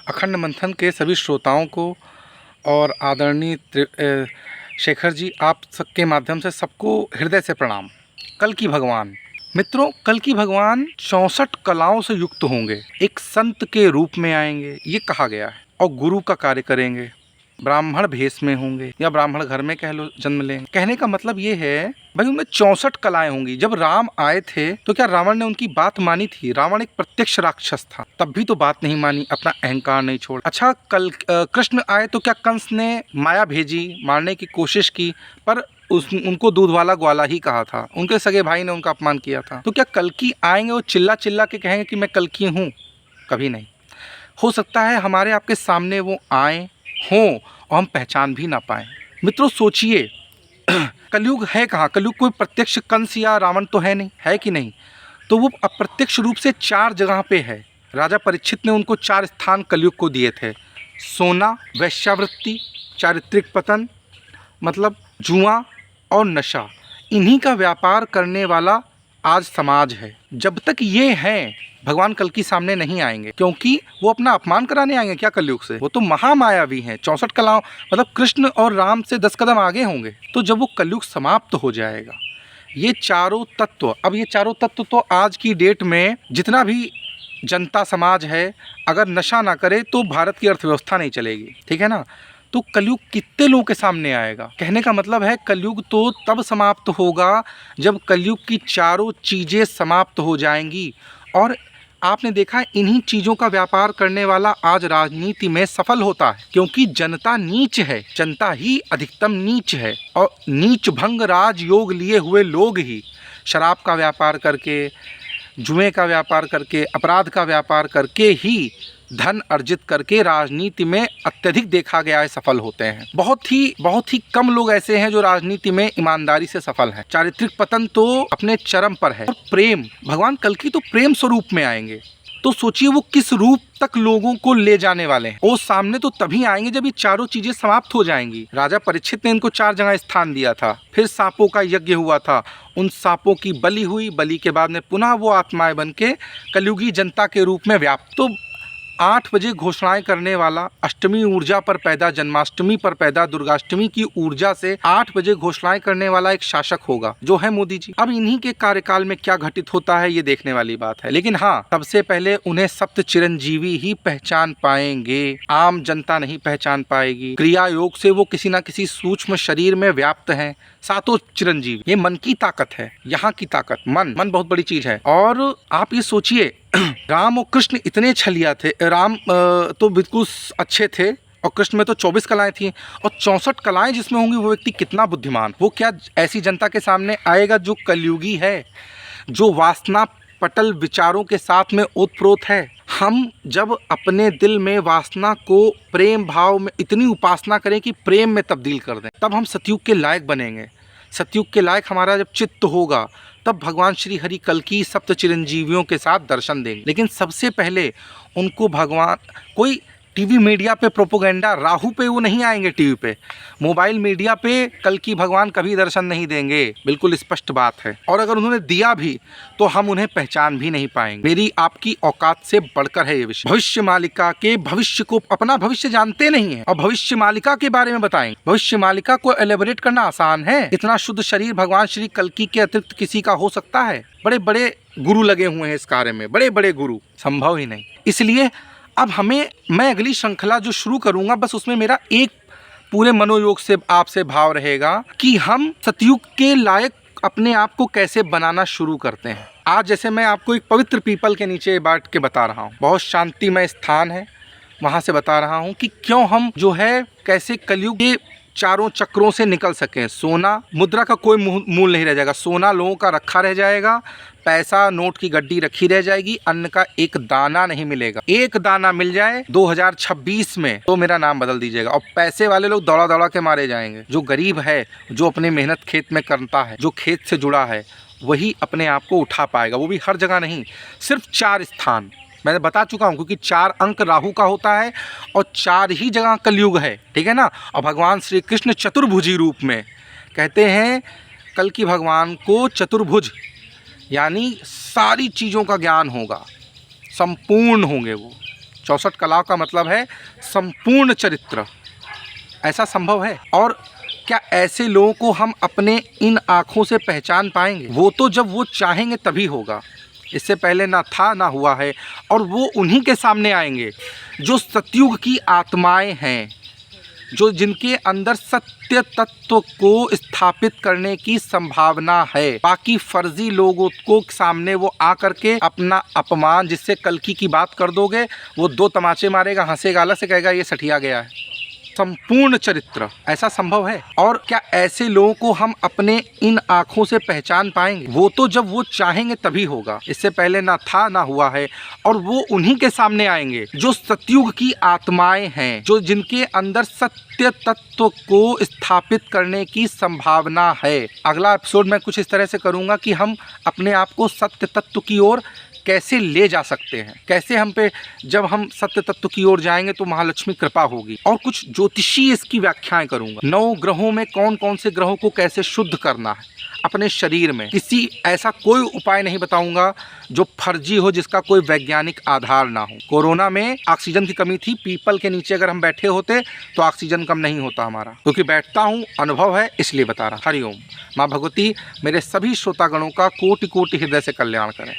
अखंड मंथन के सभी श्रोताओं को और आदरणीय शेखर जी, आप सबके माध्यम से सबको हृदय से प्रणाम। कल की भगवान मित्रों, कल की भगवान 64 कलाओं से युक्त होंगे, एक संत के रूप में आएंगे ये कहा गया है, और गुरु का कार्य करेंगे, ब्राह्मण भेष में होंगे या ब्राह्मण घर में कह लो जन्म लेंगे। कहने का मतलब ये है भाई उनमें 64 कलाएं होंगी। जब राम आए थे तो क्या रावण ने उनकी बात मानी थी? रावण एक प्रत्यक्ष राक्षस था, तब भी तो बात नहीं मानी, अपना अहंकार नहीं छोड़ा। अच्छा, कल कृष्ण आए तो क्या कंस ने माया भेजी, मारने की कोशिश की, पर उनको दूध वाला ग्वाला ही कहा था, उनके सगे भाई ने उनका अपमान किया था। तो क्या कल्कि आएंगे वो चिल्ला चिल्ला के कहेंगे कि मैं कल्कि हूँ? कभी नहीं। हो सकता है हमारे आपके सामने वो आए हों और हम पहचान भी ना पाएं। मित्रों सोचिए, कलयुग है कहाँ? कलयुग कोई प्रत्यक्ष कंस या रावण तो है नहीं, है कि नहीं? तो वो अप्रत्यक्ष रूप से 4 जगह पे है। राजा परीक्षित ने उनको 4 स्थान कलयुग को दिए थे। सोना, वैश्यावृत्ति, चारित्रिक पतन मतलब जुआ और नशा, इन्हीं का व्यापार करने वाला आज समाज है। जब तक ये हैं भगवान कल की सामने नहीं आएंगे, क्योंकि वो अपना अपमान कराने आएंगे क्या कलयुग से? वो तो महामायावी हैं। 64 कलाओं मतलब कृष्ण और राम से 10 कदम आगे होंगे। तो जब वो कलयुग समाप्त हो जाएगा, ये चारों तत्व, अब ये चारों तत्व तो आज की डेट में जितना भी जनता समाज है, अगर नशा ना करे तो भारत की अर्थव्यवस्था नहीं चलेगी, ठीक है ना? तो कलयुग कितने लोगों के सामने आएगा? कहने का मतलब है कलयुग तो तब समाप्त होगा जब कलयुग की चारों चीज़ें समाप्त हो जाएंगी। और आपने देखा इन्हीं चीज़ों का व्यापार करने वाला आज राजनीति में सफल होता है, क्योंकि जनता नीच है, जनता ही अधिकतम नीच है। और नीच भंग राजयोग लिए हुए लोग ही शराब का व्यापार करके, जुए का व्यापार करके, अपराध का व्यापार करके ही धन अर्जित करके राजनीति में अत्यधिक देखा गया है सफल होते हैं। बहुत ही कम लोग ऐसे हैं जो राजनीति में ईमानदारी से सफल हैं। चारित्रिक पतन तो अपने चरम पर है। और प्रेम, भगवान कल्कि तो प्रेम स्वरूप में आएंगे। तो सोचिए वो किस रूप तक लोगों को ले जाने वाले हैं। वो सामने तो तभी आएंगे जब ये चारों चीजें समाप्त हो जाएंगी। राजा परीक्षित ने इनको 4 जगह स्थान दिया था, फिर सांपों का यज्ञ हुआ था, उन सांपों की बलि हुई, बलि के बाद में पुनः वो आत्माएं बन के कलयुगी जनता के रूप में व्याप्त। तो 8 बजे घोषणाएं करने वाला, अष्टमी ऊर्जा पर पैदा, जन्माष्टमी पर पैदा, दुर्गाष्टमी की ऊर्जा से 8 बजे घोषणाएं करने वाला एक शासक होगा, जो है मोदी जी। अब इन्हीं के कार्यकाल में क्या घटित होता है ये देखने वाली बात है। लेकिन हाँ, सबसे पहले उन्हें सप्त चिरंजीवी ही पहचान पाएंगे, आम जनता नहीं पहचान पाएगी। क्रिया योग से वो किसी न किसी सूक्ष्म शरीर में व्याप्त हैं, सातों चिरंजीव। ये मन की ताकत है, यहाँ की ताकत। मन बहुत बड़ी चीज है। और आप ये सोचिए, राम और कृष्ण इतने छलिया थे। राम तो बिल्कुल अच्छे थे, और कृष्ण में तो 24 कलाएं थी, और 64 कलाएं जिसमें होंगी वो व्यक्ति कितना बुद्धिमान। वो क्या ऐसी जनता के सामने आएगा जो कलयुगी है, जो वासना पटल विचारों के साथ में ओतप्रोत है। हम जब अपने दिल में वासना को प्रेम भाव में इतनी उपासना करें कि प्रेम में तब्दील कर दें, तब हम सतयुग के लायक बनेंगे। सतयुग के लायक हमारा जब चित्त होगा, तब भगवान श्री हरि कल्कि सप्त चिरंजीवियों के साथ दर्शन देंगे। लेकिन सबसे पहले उनको भगवान, कोई टीवी मीडिया पे प्रोपोगेंडा, राहु पे वो नहीं आएंगे, टीवी पे, मोबाइल मीडिया पे कल्कि भगवान कभी दर्शन नहीं देंगे, बिल्कुल स्पष्ट बात है। और अगर उन्होंने दिया भी तो हम उन्हें पहचान भी नहीं पाएंगे। मेरी आपकी औकात से बढ़कर है ये विषय। भविष्य मालिका के भविष्य को, अपना भविष्य जानते नहीं है और भविष्य मालिका के बारे में बताएंगे। भविष्य मालिका को एलेबोरेट करना आसान है। इतना शुद्ध शरीर भगवान श्री कल्कि के अतिरिक्त किसी का हो सकता है? बड़े बड़े गुरु लगे हुए हैं इस कार्य में, बड़े बड़े गुरु, संभव ही नहीं। इसलिए अब मैं अगली श्रृंखला जो शुरू करूंगा, बस उसमें मेरा एक पूरे मनोयोग से आपसे भाव रहेगा कि हम सतयुग के लायक अपने आप को कैसे बनाना शुरू करते हैं। आज जैसे मैं आपको एक पवित्र पीपल के नीचे बैठ के बता रहा हूँ, बहुत शांतिमय स्थान है, वहाँ से बता रहा हूँ कि क्यों हम जो है कैसे कलयुग के चारों चक्रों से निकल सकें। सोना, मुद्रा का कोई मूल नहीं रह जाएगा, सोना लोगों का रखा रह जाएगा, पैसा नोट की गड्डी रखी रह जाएगी, अन्न का एक दाना नहीं मिलेगा। एक दाना मिल जाए 2026 में तो मेरा नाम बदल दीजिएगा। और पैसे वाले लोग दौड़ा दौड़ा के मारे जाएंगे। जो गरीब है, जो अपनी मेहनत खेत में करता है, जो खेत से जुड़ा है, वही अपने आप को उठा पाएगा। वो भी हर जगह नहीं, सिर्फ 4 स्थान मैंने बता चुका हूँ, क्योंकि 4 अंक राहु का होता है और 4 ही जगह कलयुग है, ठीक है ना। और भगवान श्री कृष्ण चतुर्भुजी रूप में, कहते हैं कल्कि भगवान को चतुर्भुज, यानी सारी चीज़ों का ज्ञान होगा, संपूर्ण होंगे वो। 64 कलाओं का मतलब है संपूर्ण चरित्र। ऐसा संभव है? और क्या ऐसे लोगों को हम अपने इन आँखों से पहचान पाएंगे? वो तो जब वो चाहेंगे तभी होगा, इससे पहले ना था ना हुआ है। और वो उन्हीं के सामने आएंगे जो सतयुग की आत्माएं हैं, जो जिनके अंदर सत्य तत्व को स्थापित करने की संभावना है। बाकी फर्जी लोगों को सामने वो आ करके अपना अपमान, जिससे कल्कि की बात कर दोगे, वो 2 तमाचे मारेगा, हंसेगा, अलग से कहेगा ये सठिया गया है। संपूर्ण चरित्र। ऐसा संभव है? और क्या ऐसे लोगों को हम अपने इन आँखों से पहचान पाएंगे? वो तो जब वो चाहेंगे तभी होगा, इससे पहले ना था ना हुआ है। और वो उन्हीं के सामने आएंगे जो सतयुग की आत्माएं हैं, जो जिनके अंदर सत्य तत्व को स्थापित करने की संभावना है। अगला एपिसोड मैं कुछ इस तरह से करूँगा कि हम अपने आप को सत्य तत्व की ओर कैसे ले जा सकते हैं, कैसे हम पे जब हम सत्य तत्व की ओर जाएंगे तो महालक्ष्मी कृपा होगी। और कुछ ज्योतिषी इसकी व्याख्याएं करूंगा। 9 ग्रहों में कौन कौन से ग्रहों को कैसे शुद्ध करना है अपने शरीर में। किसी ऐसा कोई उपाय नहीं बताऊंगा जो फर्जी हो, जिसका कोई वैज्ञानिक आधार ना हो। कोरोना में ऑक्सीजन की कमी थी, पीपल के नीचे अगर हम बैठे होते तो ऑक्सीजन कम नहीं होता हमारा, क्योंकि बैठता हूँ, अनुभव है, इसलिए बता रहा। हरिओम। माँ भगवती मेरे सभी श्रोतागणों का कोटि कोटि हृदय से कल्याण करें।